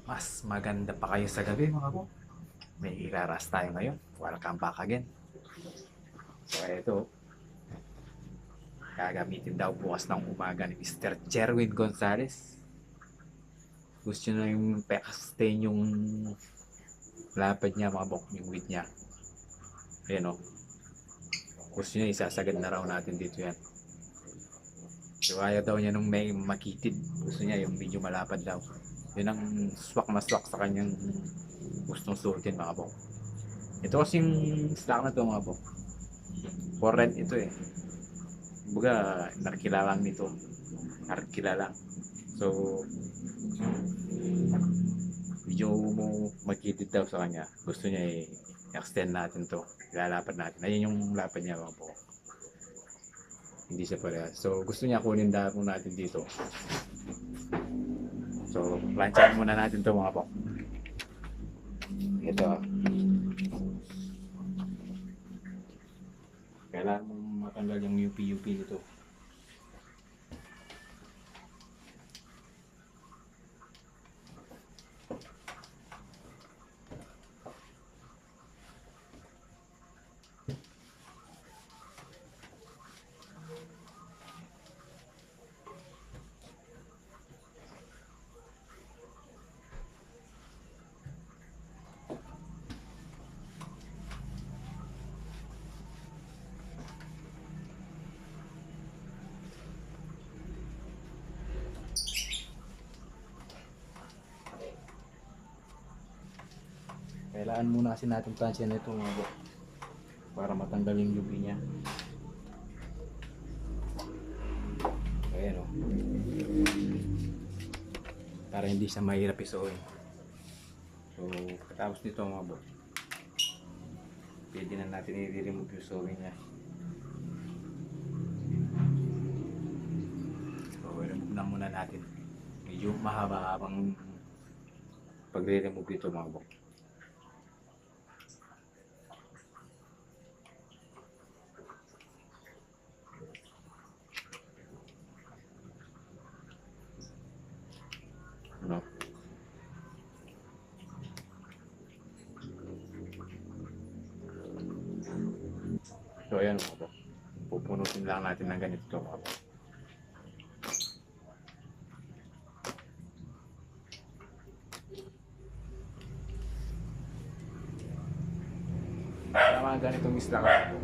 Mas maganda pa kayo sa gabi mga bok. May iraras tayo ngayon. Welcome back again. So ito, gagamitin daw bukas ng umaga ni Mr. Jerwin Gonzalez. Gusto na yung pa-sustain yung lapad niya mga bok, yung weight niya. Ayan o. Gusto niya isasagad na raw natin dito yan. So ayaw daw niya nung may makitid. Gusto niya yung medyo malapad daw. Yun ang swak na swak sa kanyang gustong suotin mga bok. Ito kasing slack na to mga bok. For rent ito eh. Kumbaga, nakilala lang nito. Nakilala. So, medyo mo magkitid daw sa kanya. Gusto niya i-extend natin to. Ilalapad natin. Ayun yung lapad niya mga bok. Hindi siya pareha. So, gusto niya kunin daw natin dito. So, plansyahan muna natin to mga bok. Ito. Kailangan mong matanggal yung UP-UP nito. Kailangan muna kasi natin plansyahan nito mga bok. Para matanggal yung UP niya. Ayan o. Para hindi siya mahirap isuoin. So, katapos nito mga bok, pwede na natin i-remove yung sewing niya. So, remove na muna natin. Medyo mahaba-habang pagre-remove ito mga bok. Ano? So, ayan mga bok. Pupunutin lang natin ng ganito mga bok. Kaya mga ganitong isla ka po.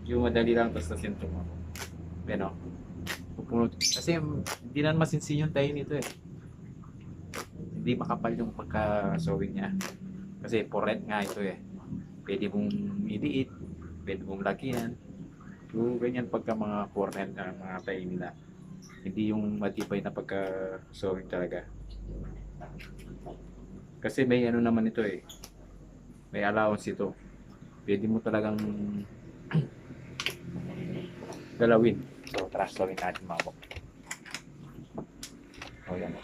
Yung madali lang tapos na sintong ako. Yan o. Pupunutin. Kasi hindi na masinsin yung tayo nito eh. Hindi makapal yung pagka-sewing niya. Kasi for rent nga ito eh. Pwede mong iliit. Pwede mong lagyan. So, ganyan pagka mga for rent ang mga tayo nila. Hindi yung matibay na pagka-sewing talaga. Kasi may ano naman ito eh. May allowance ito. Pwede mo talagang galawin. So, trust gawin natin mga bok. O, yan.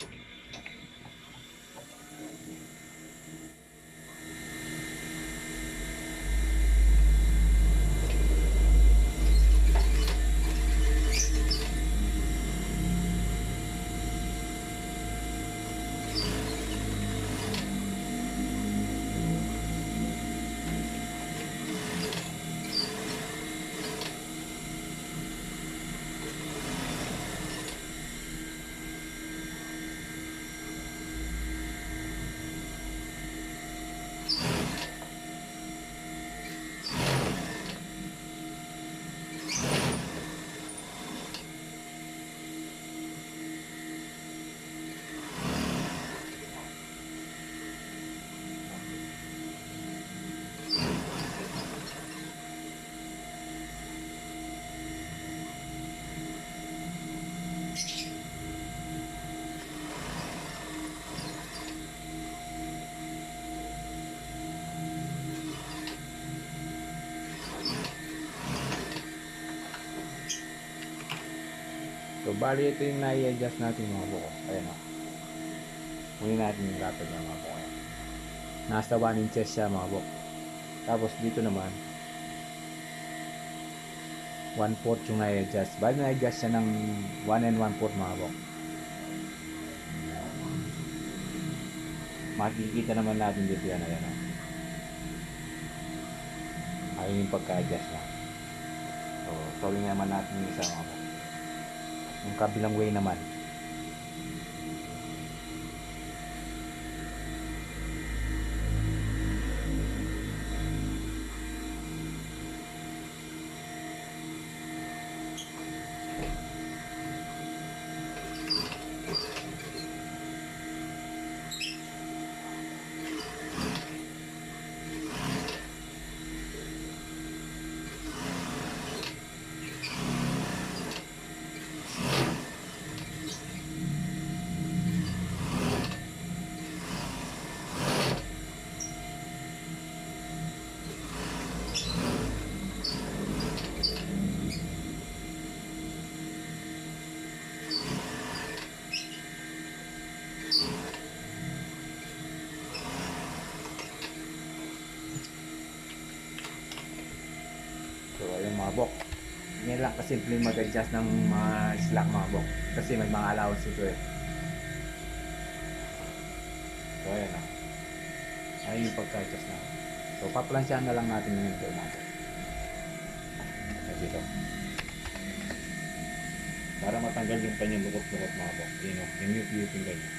So, bali ito yung nai-adjust natin mga buko. Ayan o. Muli natin yung lapad ng mga buko. Nasa 1 inches siya mga buko. Tapos dito naman, 1/4 yung nai-adjust. Bali na-adjust siya ng 1 and 1/4 mga buko. makikita naman natin dito yan, ayan. Ayun yung pagka-adjust na. So, sorry naman natin yung isa mga boss. Yung kabilang way naman. So, ayun mga bok. Yan lang kasimple mag-adjust ng mga slack mga bok. Kasi may mga allowance ito eh. So, ayan na. Ayun yung pagka-adjust na. So, paplansyahan na lang natin yung ito natin. Dito. Para matanggal yung kanyang lukot-lukot mga bok. Yun o, yung mute yung ganyan.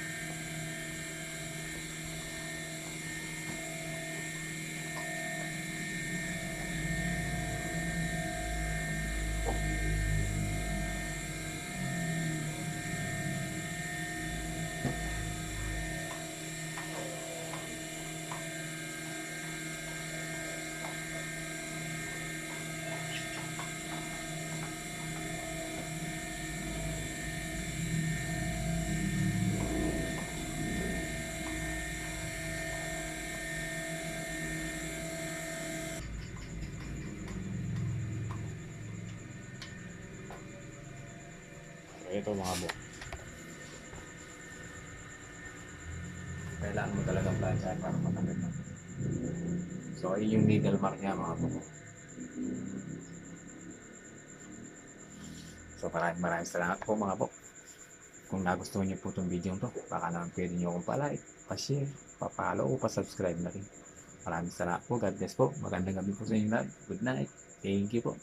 Ito mga bok. Kailangan mo talagang plansyahan para matanggal na. So, ayun yung needle mark niya mga bok. So, maraming salamat po mga bok. Kung nagustuhan niyo po itong video to, baka naman pwede niyo akong pa-like, pa-share, pa-follow, o pa-subscribe na rin. Maraming salamat po. God bless po. Magandang gabi po sa inyo lahat. Good night. Thank you po.